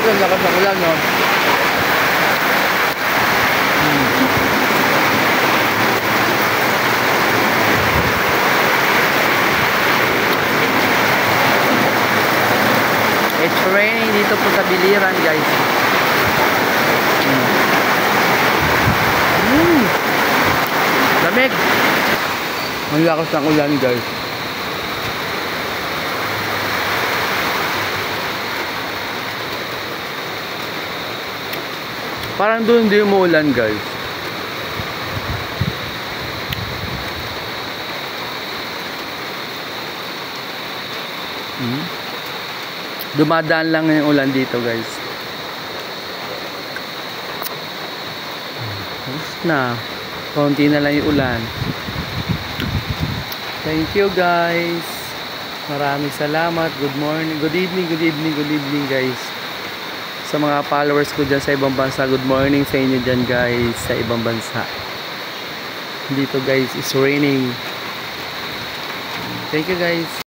guys, ang lakas ng ulan, no? It's raining dito po sa Biliran, guys. Lamig. Ang lakas ng ulan, guys. Parang doon hindi umuulan, guys. Dumadaan lang yung ulan dito, guys. Tapos na. Konti na lang yung ulan. Thank you, guys. Maraming salamat. Good morning. Good evening, good evening, good evening, guys. Sa mga followers ko dyan sa ibang bansa, good morning sa inyo dyan, guys, sa ibang bansa. Dito, guys, it's raining. Thank you, guys.